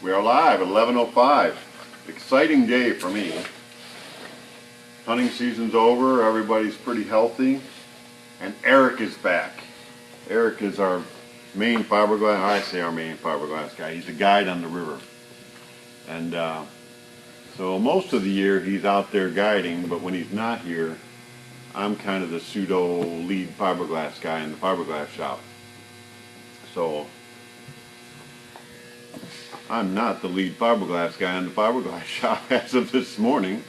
We are live at 11:05. Exciting day for me. Hunting season's over, everybody's pretty healthy, and Eric is back. Eric is our main fiberglass, I say our main fiberglass guy. He's a guide on the river. And so most of the year he's out there guiding, but when he's not here, I'm kind of the pseudo lead fiberglass guy in the fiberglass shop. So I'm not the lead fiberglass guy in the fiberglass shop as of this morning,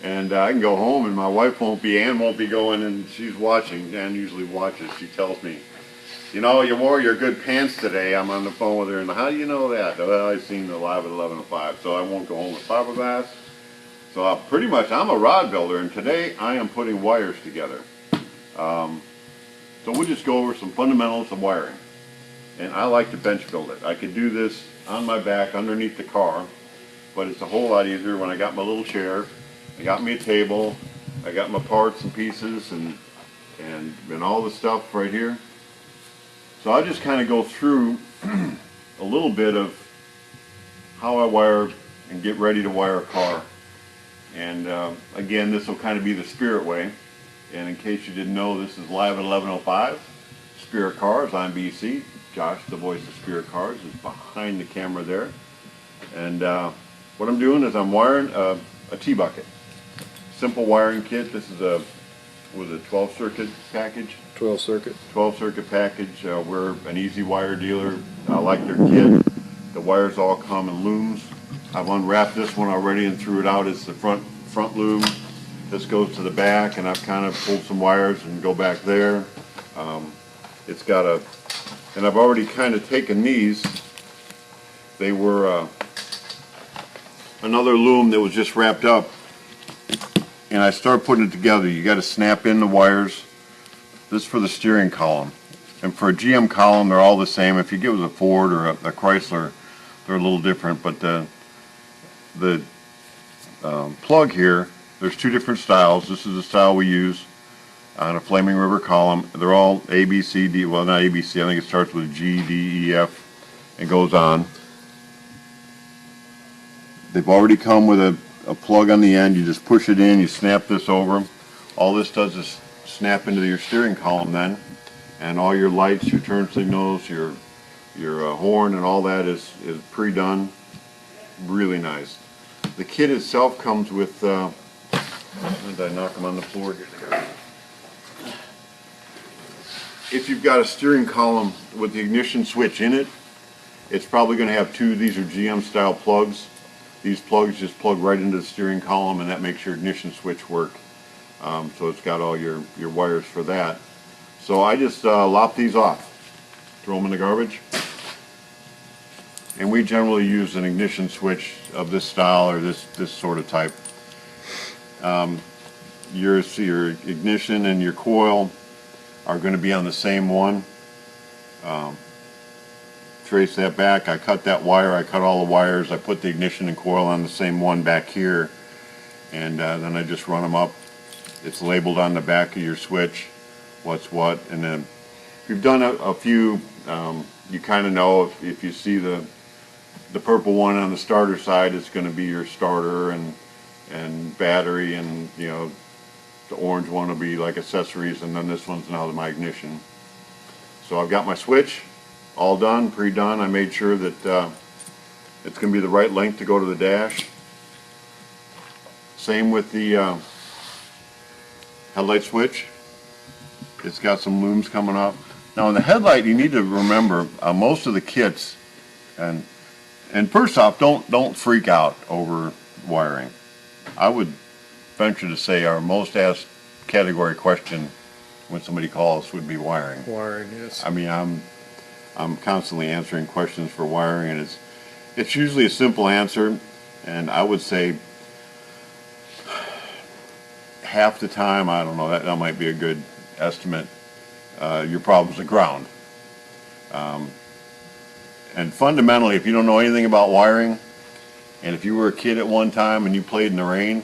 and I can go home and my wife won't be, Ann won't be going, and she's watching. Ann usually watches. She tells me, you know, you wore your good pants today. I'm on the phone with her, and how do you know that? Well, I've seen the live at 11:05, so I won't go home with fiberglass. So I'm a rod builder, and today I am putting wires together. So we'll just go over some fundamentals of wiring. And I like to bench build it. I could do this on my back underneath the car, but it's a whole lot easier when I got my little chair, I got me a table, I got my parts and pieces and all the stuff right here. So I'll just kind of go through a little bit of how I wire and get ready to wire a car. And again, this will kind of be the Spirit way. And in case you didn't know, this is live at 11:05. Spirit Cars, I'm BC. Josh, the voice of Spirit Cars, is behind the camera there. And what I'm doing is I'm wiring a T-bucket. Simple wiring kit. This is a 12 circuit package. 12 circuit. 12 circuit package. We're an Easy Wire dealer. I like their kit. The wires all come in looms. I've unwrapped this one already and threw it out as the front loom. This goes to the back, and I've kind of pulled some wires and go back there. It's got and I've already kind of taken these. They were another loom that was just wrapped up, and I started putting it together. You got to snap in the wires. This is for the steering column, and for a GM column they're all the same. If you get with a Ford or a Chrysler, they're a little different, but the plug here, there's two different styles. This is the style we use on a Flaming River column. They're all A, B, C, D, well, not A, B, C, I think it starts with G, D, E, F, and goes on. They've already come with a plug on the end. You just push it in, you snap this over. All this does is snap into your steering column then, and all your lights, your turn signals, your horn, and all that is pre-done. Really nice. The kit itself comes with, did I knock them on the floor? Here they are. If you've got a steering column with the ignition switch in it, it's probably going to have two. These are GM style plugs. These plugs just plug right into the steering column, and that makes your ignition switch work. So it's got all your wires for that. So I just lop these off, throw them in the garbage. And we generally use an ignition switch of this style or this sort of type. Your ignition and your coil are going to be on the same one. Trace that back. I cut that wire. I cut all the wires. I put the ignition and coil on the same one back here, and then I just run them up. It's labeled on the back of your switch what's what, and then if you've done a few, you kind of know if you see the purple one on the starter side, it's going to be your starter and battery, and you know, the orange one will be like accessories, and then this one's now my ignition. So I've got my switch all done, pre-done. I made sure that it's going to be the right length to go to the dash. Same with the headlight switch. It's got some looms coming up. Now in the headlight, you need to remember most of the kits, and first off, don't freak out over wiring. I would venture to say our most asked category question when somebody calls would be wiring. Wiring, yes. I mean, I'm constantly answering questions for wiring, and it's usually a simple answer, and I would say half the time, I don't know, that might be a good estimate, your problem's the ground. And fundamentally, if you don't know anything about wiring, and if you were a kid at one time and you played in the rain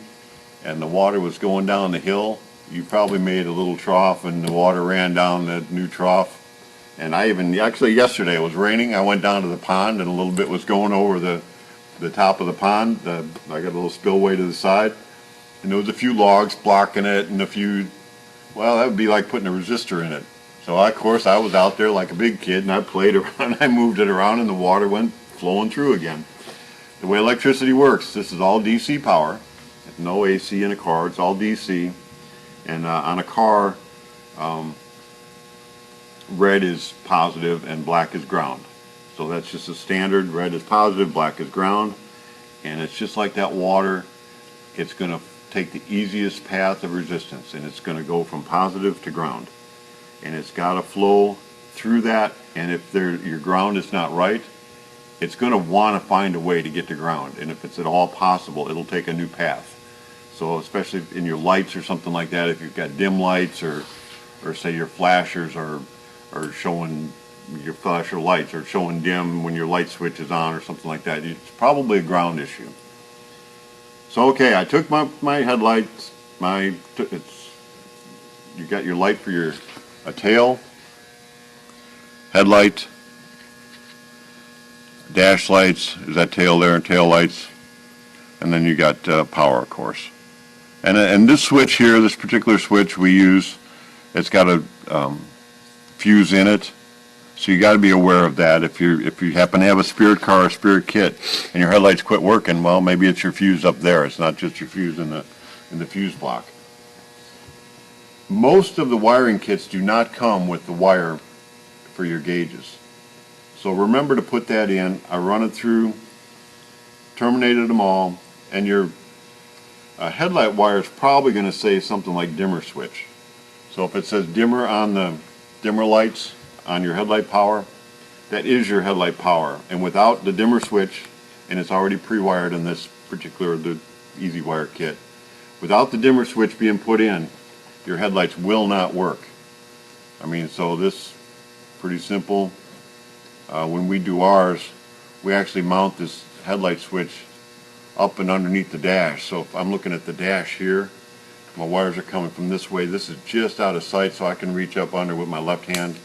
and the water was going down the hill, you probably made a little trough and the water ran down that new trough. And I even, actually yesterday it was raining, I went down to the pond and a little bit was going over the the top of the pond. I got a little spillway to the side, and there was a few logs blocking it, and a few, well, that would be like putting a resistor in it. So of course I was out there like a big kid, and I played around. I moved it around, and the water went flowing through again. The way electricity works, this is all DC power. There's no AC in a car. It's all DC. And on a car, red is positive and black is ground. So that's just a standard. Red is positive, black is ground. And it's just like that water. It's going to take the easiest path of resistance, and it's going to go from positive to ground. And it's got to flow through that. And if your ground is not right, it's going to want to find a way to get to ground. And if it's at all possible, it'll take a new path. So especially in your lights or something like that, if you've got dim lights or say your flashers are showing, your flasher lights are showing dim when your light switch is on or something like that, it's probably a ground issue. So okay, I took my headlights, you got your light for a tail, headlight, dash lights, is that tail there, and tail lights, and then you got power, of course. And this switch here, this particular switch we use, it's got a fuse in it, so you got to be aware of that. If you happen to have a Spirit car or Spirit kit and your headlights quit working, well, maybe it's your fuse up there. It's not just your fuse in the fuse block. Most of the wiring kits do not come with the wire for your gauges. So remember to put that in. I run it through, terminated them all, and your headlight wire is probably going to say something like dimmer switch. So if it says dimmer on the dimmer lights on your headlight power, that is your headlight power. And without the dimmer switch, and it's already pre-wired in this particular, the Easy Wire kit, without the dimmer switch being put in, your headlights will not work. I mean, so this, pretty simple. When we do ours, we actually mount this headlight switch up and underneath the dash. So if I'm looking at the dash here, my wires are coming from this way. This is just out of sight, so I can reach up under with my left hand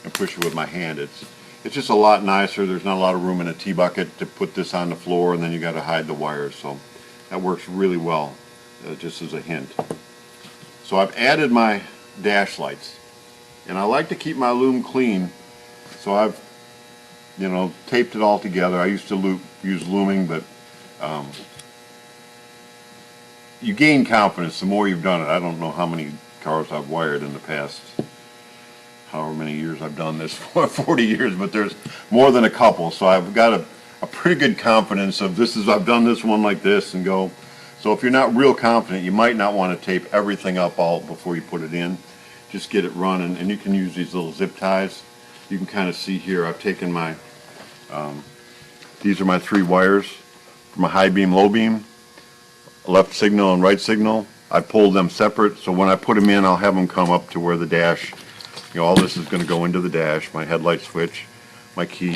and push it with my hand. It's just a lot nicer. There's not a lot of room in a T-bucket to put this on the floor, and then you got to hide the wires. So that works really well, just as a hint. So I've added my dash lights, and I like to keep my loom clean. So I've, taped it all together. I used to use looming, but you gain confidence the more you've done it. I don't know how many cars I've wired in the past, however many years I've done this for, 40 years, but there's more than a couple. So I've got a pretty good confidence of I've done this one like this and go. So if you're not real confident, you might not want to tape everything up all before you put it in. Just get it running, and you can use these little zip ties. You can kind of see here, I've taken my, these are my 3 wires from a high beam, low beam, left signal and right signal. I pulled them separate, so when I put them in, I'll have them come up to where the dash, all this is going to go into the dash, my headlight switch, my key.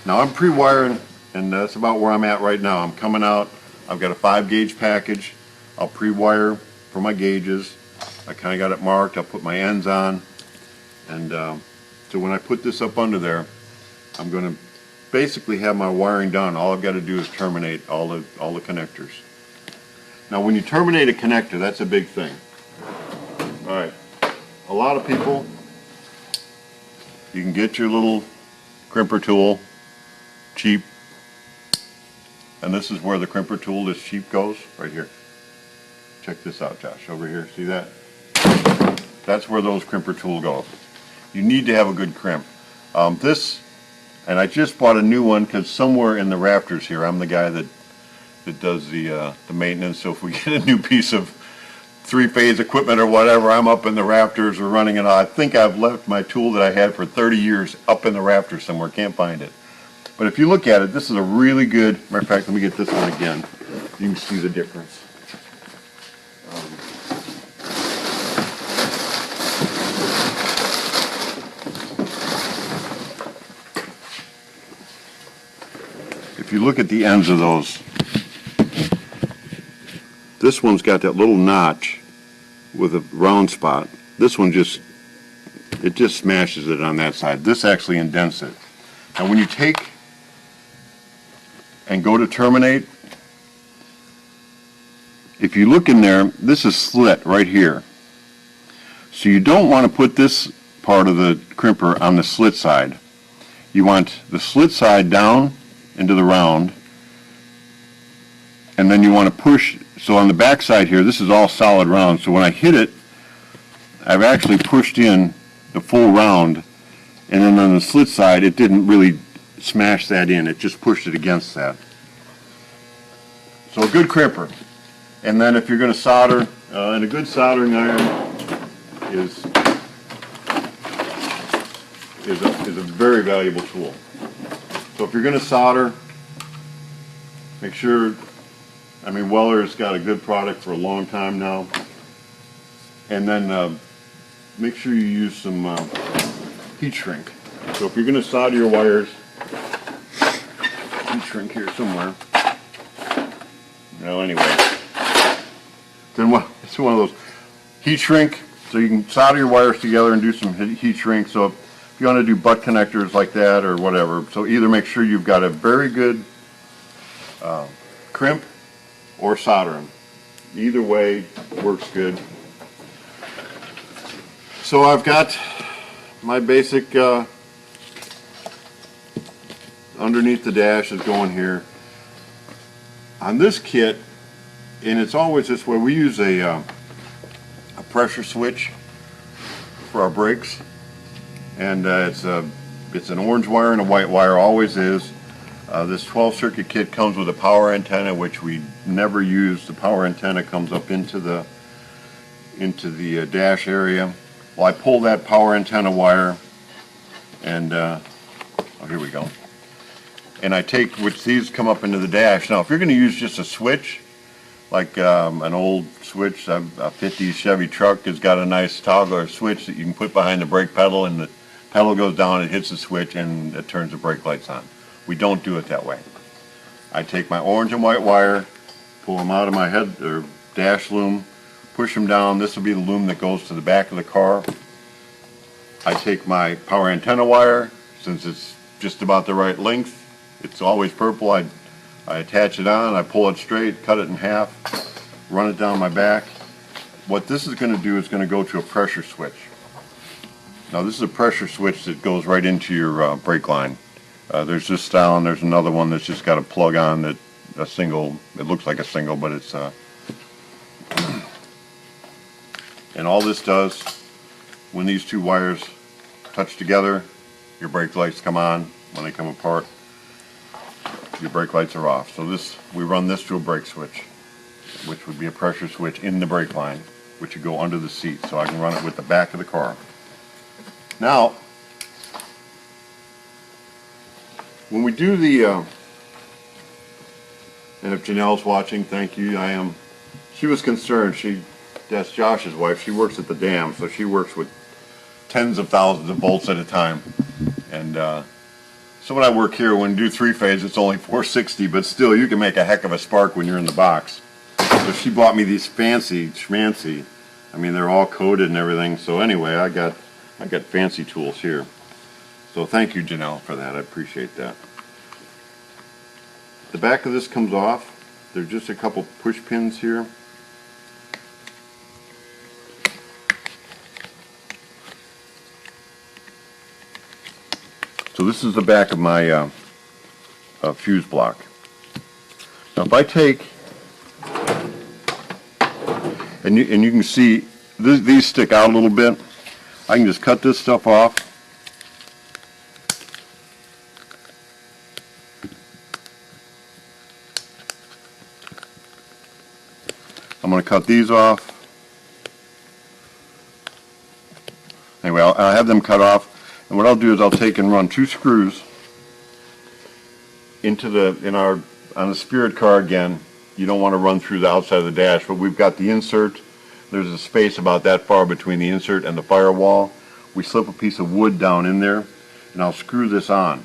Now I'm pre-wiring, and that's about where I'm at right now. I'm coming out, I've got a 5-gauge package. I'll pre-wire for my gauges. I kind of got it marked. I'll put my ends on, and so when I put this up under there, I'm going to basically have my wiring done. All I've got to do is terminate all the connectors. Now when you terminate a connector, that's a big thing. Alright, a lot of people, you can get your little crimper tool, cheap, and this is where the crimper tool, this cheap, goes, right here. Check this out, Josh, over here, see that? That's where those crimper tools go. You need to have a good crimp. And I just bought a new one because somewhere in the rafters here, I'm the guy that does the maintenance. So if we get a new piece of 3-phase equipment or whatever, I'm up in the rafters or running it. I think I've left my tool that I had for 30 years up in the rafters somewhere. Can't find it. But if you look at it, this is a really good, matter of fact, let me get this one again. You can see the difference. If you look at the ends of those, this one's got that little notch with a round spot. This one just smashes it on that side. This actually indents it. And when you take and go to terminate, if you look in there, this is slit right here. So you don't want to put this part of the crimper on the slit side. You want the slit side down into the round, and then you want to push. So on the back side here, this is all solid round. So when I hit it, I've actually pushed in the full round, and then on the slit side, it didn't really smash that in. It just pushed it against that. So a good crimper. And then if you're going to solder, and a good soldering iron is a very valuable tool. So if you're going to solder, make sure, I mean, Weller's got a good product for a long time now. And then make sure you use some heat shrink. So if you're going to solder your wires, heat shrink here somewhere. Well, anyway, then it's one of those heat shrink, so you can solder your wires together and do some heat shrink. So if you want to do butt connectors like that or whatever, so either make sure you've got a very good crimp or solder them. Either way works good. So I've got my basic underneath the dash is going here. On this kit, and it's always this way, we use a pressure switch for our brakes, and it's an orange wire and a white wire, always is. This 12 circuit kit comes with a power antenna, which we never use. The power antenna comes up into the dash area. Well, I pull that power antenna wire, and oh, here we go. And I take, which these come up into the dash. Now, if you're going to use just a switch, like an old switch, a 50s Chevy truck has got a nice toggle or switch that you can put behind the brake pedal, and the pedal goes down, it hits the switch, and it turns the brake lights on. We don't do it that way. I take my orange and white wire, pull them out of my head or dash loom, push them down. This will be the loom that goes to the back of the car. I take my power antenna wire, since it's just about the right length. It's always purple. I attach it on, I pull it straight, cut it in half, run it down my back. What this is going to do is going to go to a pressure switch. Now this is a pressure switch that goes right into your brake line. There's this style, and there's another one that's just got a plug on that a single, it looks like a single, but it's and all this does, when these two wires touch together, your brake lights come on. When they come apart, your brake lights are off. So this, we run this to a brake switch, which would be a pressure switch in the brake line, which would go under the seat. So I can run it with the back of the car. Now, when we do the, and if Janelle's watching, thank you. She was concerned. That's Josh's wife. She works at the dam, so she works with tens of thousands of volts at a time. And so when I work here, when you do three-phase, it's only 460, but still, you can make a heck of a spark when you're in the box. So she bought me these fancy schmancy. I mean, they're all coated and everything. So anyway, I got fancy tools here. So thank you, Janelle, for that. I appreciate that. The back of this comes off. There's just a couple push pins here. So this is the back of my fuse block. Now if I take, and you can see these stick out a little bit, I can just cut this stuff off. I'm going to cut these off. Anyway, I'll have them cut off. And what I'll do is I'll take and run 2 screws into on the Spirit car again. You don't want to run through the outside of the dash, but we've got the insert. There's a space about that far between the insert and the firewall. We slip a piece of wood down in there, and I'll screw this on.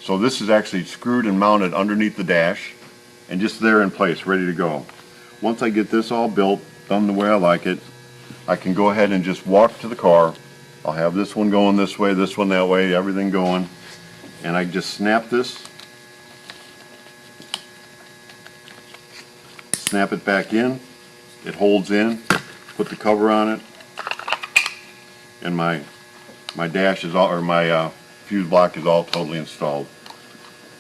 So this is actually screwed and mounted underneath the dash, and just there in place, ready to go. Once I get this all built, done the way I like it, I can go ahead and just walk to the car. I'll have this one going this way, this one that way, everything going. And I just snap this snap it back in. It holds in. Put the cover on it, and my dash is all, or my fuse block is all totally installed.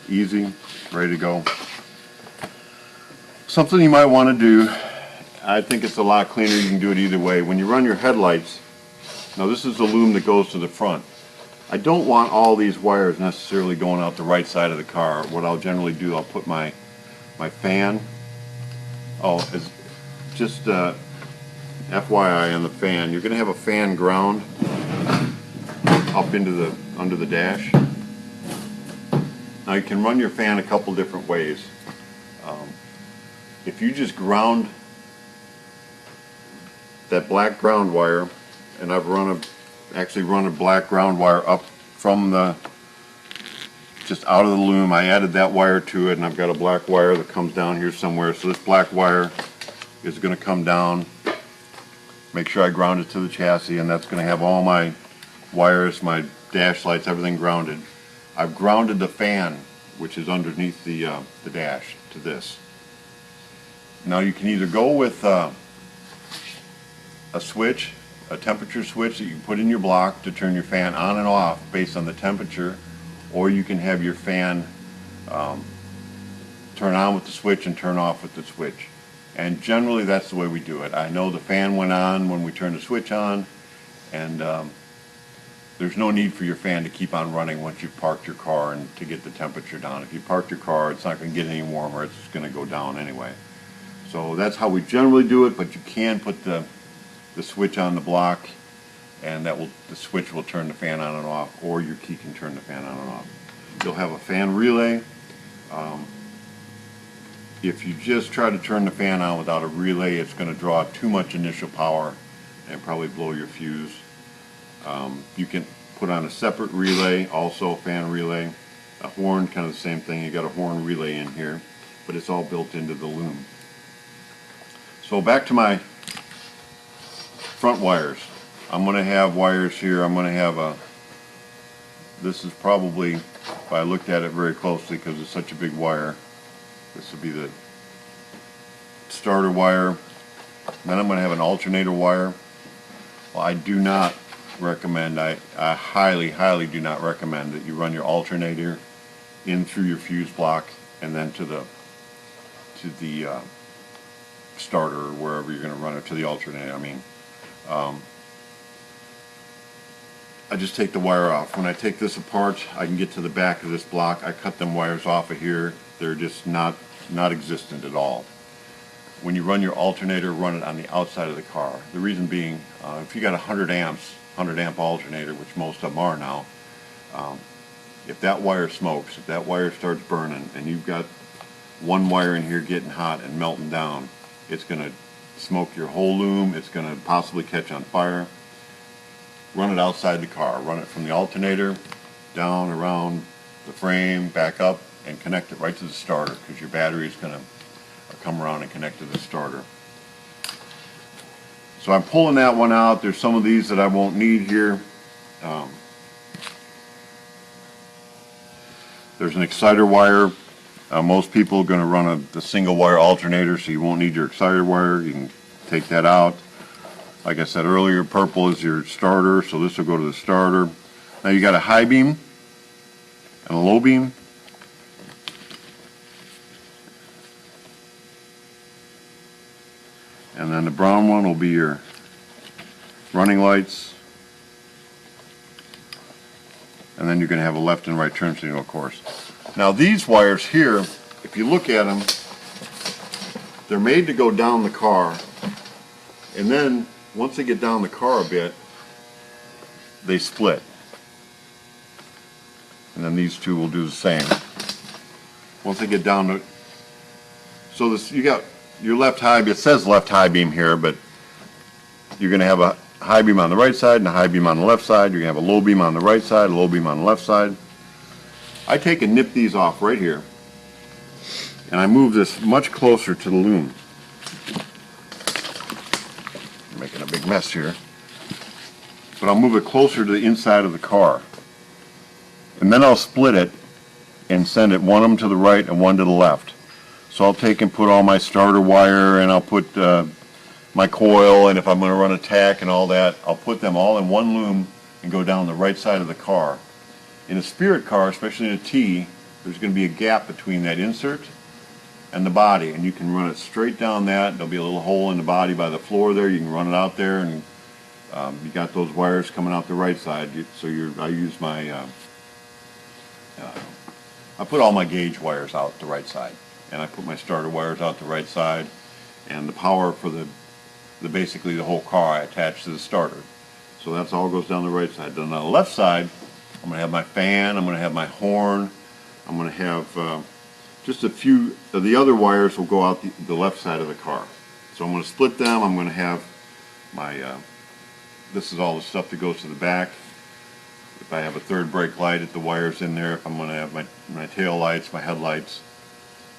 Easy, ready to go. Something you might want to do, I think it's a lot cleaner, you can do it either way. When you run your headlights, now this is the loom that goes to the front. I don't want all these wires necessarily going out the right side of the car. What I'll generally do, I'll put my fan, it's just FYI on the fan, you're going to have a fan ground up into under the dash. Now you can run your fan a couple different ways. If you just ground that black ground wire, and I've actually run a black ground wire up from just out of the loom. I added that wire to it, and I've got a black wire that comes down here somewhere. So this black wire is going to come down. Make sure I ground it to the chassis, and that's going to have all my wires, my dash lights, everything grounded. I've grounded the fan, which is underneath the dash, to this. Now you can either go with a switch, a temperature switch that you can put in your block to turn your fan on and off based on the temperature, or you can have your fan turn on with the switch and turn off with the switch. And generally that's the way we do it. I know the fan went on when we turned the switch on, and there's no need for your fan to keep on running once you've parked your car and to get the temperature down. If you park your car, it's not going to get any warmer, it's just going to go down anyway. So that's how we generally do it, but you can put the switch on the block, and the switch will turn the fan on and off, or your key can turn the fan on and off. You'll have a fan relay. If you just try to turn the fan on without a relay, it's going to draw too much initial power and probably blow your fuse. You can put on a separate relay, also a fan relay. A horn, kind of the same thing. You got a horn relay in here, but it's all built into the loom. So back to my front wires. I'm going to have wires here. I'm going to have this is probably, if I looked at it very closely because it's such a big wire, this would be the starter wire. Then I'm going to have an alternator wire. Well, I do not recommend, I highly, highly do not recommend that you run your alternator in through your fuse block and then to the starter, or wherever you're going to run it, to the alternator, I mean. I just take the wire off. When I take this apart, I can get to the back of this block. I cut them wires off of here. They're just not existent at all. When you run your alternator, run it on the outside of the car. The reason being, if you got 100 amps, 100 amp alternator, which most of them are now, if that wire smokes, if that wire starts burning, and you've got one wire in here getting hot and melting down, it's going to smoke your whole loom. It's going to possibly catch on fire. Run it outside the car. Run it from the alternator down around the frame, back up, and connect it right to the starter, because your battery is going to come around and connect to the starter. So I'm pulling that one out. There's some of these that I won't need here. There's an exciter wire. Most people are going to run the single wire alternator, so you won't need your exciter wire. You can take that out. Like I said earlier, purple is your starter, so this will go to the starter. Now you got a high beam and a low beam. And then the brown one will be your running lights. And then you're going to have a left and right turn signal, of course. Now these wires here, if you look at them, they're made to go down the car, and then once they get down the car a bit, they split. And then these two will do the same. Once they get down to, so this, you got your left high beam, it says left high beam here, but you're going to have a high beam on the right side and a high beam on the left side. You're going to have a low beam on the right side, a low beam on the left side. I take and nip these off right here, and I move this much closer to the loom. I'm making a big mess here. But I'll move it closer to the inside of the car. And then I'll split it and send it one of them to the right and one to the left. So I'll take and put all my starter wire, and I'll put my coil, and if I'm going to run a tack and all that, I'll put them all in one loom and go down the right side of the car. In a Spirit car, especially in a T, there's going to be a gap between that insert and the body, and you can run it straight down that. There'll be a little hole in the body by the floor there. You can run it out there, and you got those wires coming out the right side. I use my I put all my gauge wires out the right side, and I put my starter wires out the right side, and the power for basically the whole car I attach to the starter. So that's all goes down the right side. Then on the left side, I'm going to have my fan, I'm going to have my horn, I'm going to have just a few of the other wires will go out the left side of the car. So I'm going to split them. I'm going to have my, this is all the stuff that goes to the back. If I have a third brake light, the wire's in there. If I'm going to have my tail lights, my headlights.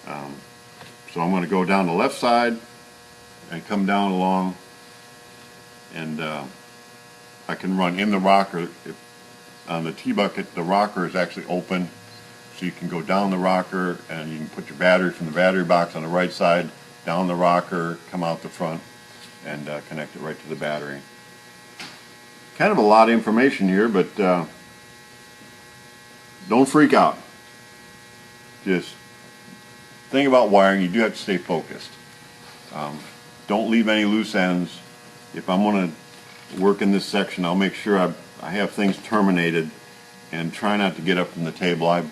So I'm going to go down the left side and come down along, and I can run in the rocker. On the T-bucket, the rocker is actually open, so you can go down the rocker and you can put your battery from the battery box on the right side, down the rocker, come out the front, and connect it right to the battery. Kind of a lot of information here, but don't freak out. Just think about wiring. You do have to stay focused. Don't leave any loose ends. If I'm going to work in this section, I'll make sure I have things terminated, and try not to get up from the table. I'm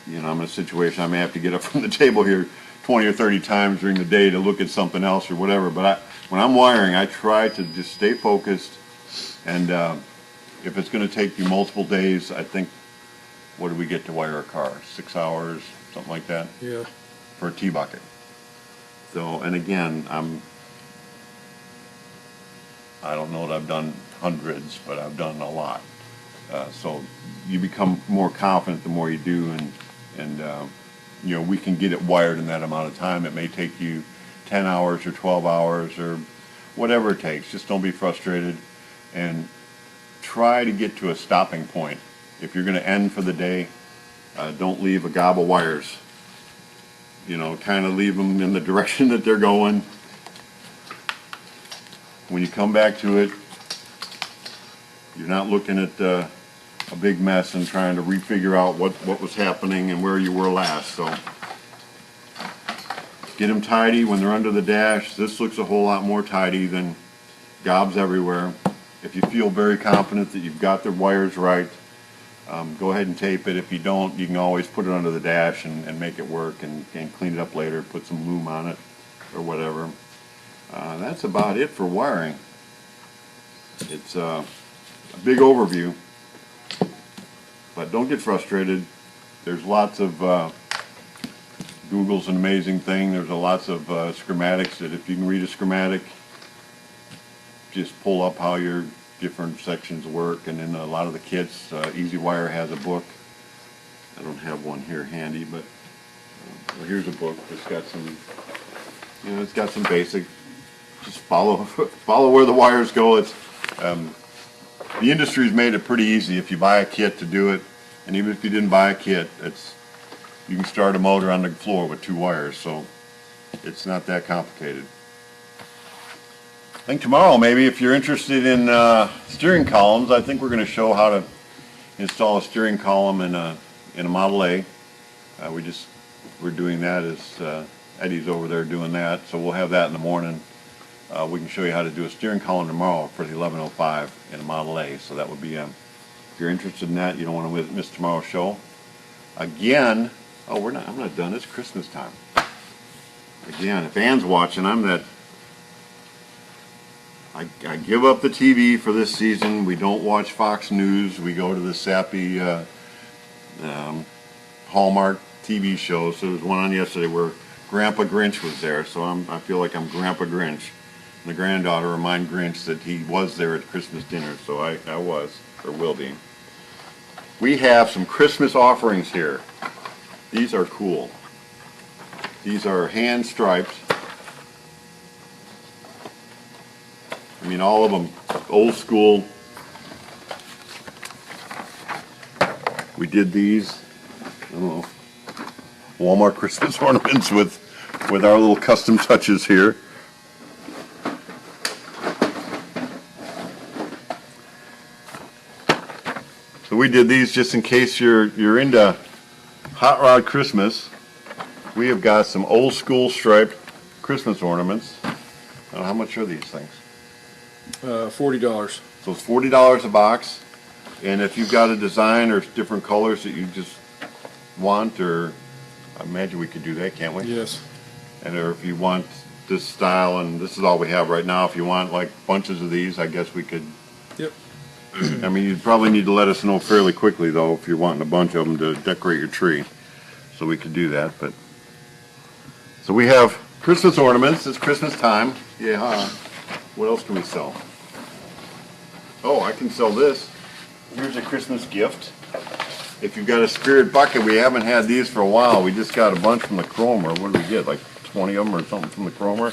in a situation I may have to get up from the table here 20 or 30 times during the day to look at something else or whatever. But when I'm wiring, I try to just stay focused. And if it's going to take you multiple days, I think, what do we get to wire a car? 6 hours, something like that? Yeah. For a T-bucket. So, and again, I don't know that I've done hundreds, but I've done a lot. So you become more confident the more you do, and we can get it wired in that amount of time. It may take you 10 hours or 12 hours or whatever it takes. Just don't be frustrated, and try to get to a stopping point. If you're going to end for the day, don't leave a gob of wires. Kind of leave them in the direction that they're going. When you come back to it, you're not looking at a big mess and trying to refigure out what was happening and where you were last. So get them tidy when they're under the dash. This looks a whole lot more tidy than gobs everywhere. If you feel very confident that you've got the wires right, go ahead and tape it. If you don't, you can always put it under the dash and make it work, and clean it up later, put some loom on it or whatever. That's about it for wiring. It's a big overview, but don't get frustrated. There's lots of Google's an amazing thing. There's lots of schematics that if you can read a schematic, just pull up how your different sections work. And in a lot of the kits, EasyWire has a book. I don't have one here handy, but well, here's a book that's got some, it's got some basic. Just follow where the wires go. It's the industry's made it pretty easy if you buy a kit to do it, and even if you didn't buy a kit, you can start a motor on the floor with 2 wires, so it's not that complicated. I think tomorrow, maybe, if you're interested in steering columns, I think we're going to show how to install a steering column in a Model A. We're doing that as Eddie's over there doing that, so we'll have that in the morning. We can show you how to do a steering column tomorrow for the 1105 in a Model A. So that would be, if you're interested in that, you don't want to miss tomorrow's show. Again, I'm not done. It's Christmas time. Again, if Ann's watching, I give up the TV for this season. We don't watch Fox News. We go to the sappy Hallmark TV shows. So there was one on yesterday where Grandpa Grinch was there. So I feel like I'm Grandpa Grinch. And the granddaughter reminded Grinch that he was there at Christmas dinner. So I was, or will be. We have some Christmas offerings here. These are cool. These are hand stripes. I mean, all of them old school. We did these. I don't know. Walmart Christmas ornaments with our little custom touches here. So we did these just in case you're into Hot Rod Christmas. We have got some old school striped Christmas ornaments. How much are these things? $40. So it's $40 a box. And if you've got a design or different colors that you just want, or I imagine we could do that, can't we? Yes. And or if you want this style, and this is all we have right now, if you want like bunches of these, I guess we could. Yep. I mean, you'd probably need to let us know fairly quickly, though, if you're wanting a bunch of them to decorate your tree. So we could do that, but. So we have Christmas ornaments. It's Christmas time. Yeah, huh? What else can we sell? Oh, I can sell this. Here's a Christmas gift. If you've got a spirit bucket, we haven't had these for a while. We just got a bunch from the Cromer. What did we get? Like 20 of them or something from the Cromer?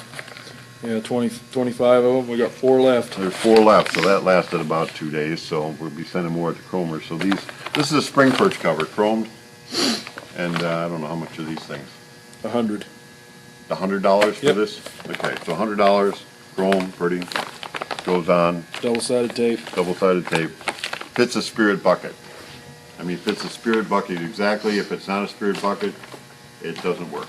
Yeah, 25 of them. We got 4 left. There's 4 left, so that lasted about 2 days. So we'll be sending more to Cromer. So this is a spring perch cover, chromed, and I don't know how much are these things. $100. $100 for Yep. this? Okay, so $100, chrome, pretty, goes on, Double-sided tape. double-sided tape, fits a spirit bucket. I mean, fits a spirit bucket exactly. If it's not a spirit bucket, it doesn't work.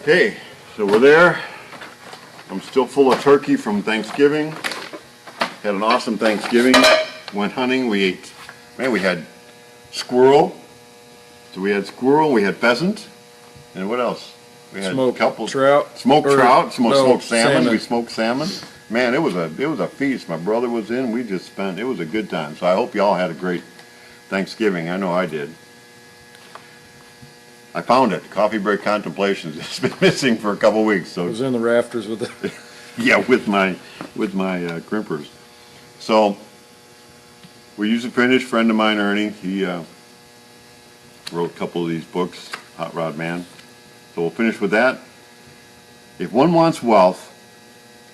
Okay, so we're there. I'm still full of turkey from Thanksgiving. Had an awesome Thanksgiving. Went hunting. We ate, man, we had squirrel. So we had squirrel, we had pheasant, and what else? We had Smoked a couple trout. smoked Or- trout, no, smoked salmon. salmon. We smoked salmon. Man, it was a feast. My brother was in. We just spent. It was a good time. So I hope y'all had a great Thanksgiving. I know I did. I found it. Coffee Break Contemplations. It's been missing for a couple weeks. It So was in the rafters with it. yeah, with my crimpers. So we usually finish. Friend of mine, Ernie, he wrote a couple of these books, Hot Rod Man. So we'll finish with that. If one wants wealth,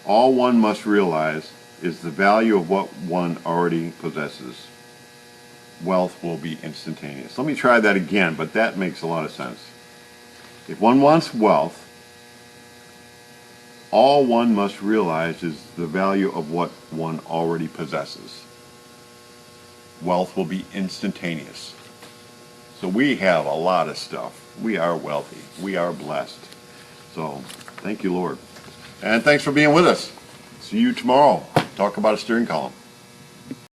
all one must realize is the value of what one already possesses. Wealth will be instantaneous. Let me try that again, but that makes a lot of sense. If one wants wealth, all one must realize is the value of what one already possesses. Wealth will be instantaneous. So we have a lot of stuff. We are wealthy. We are blessed. So thank you, Lord. And thanks for being with us. See you tomorrow. Talk about a steering column.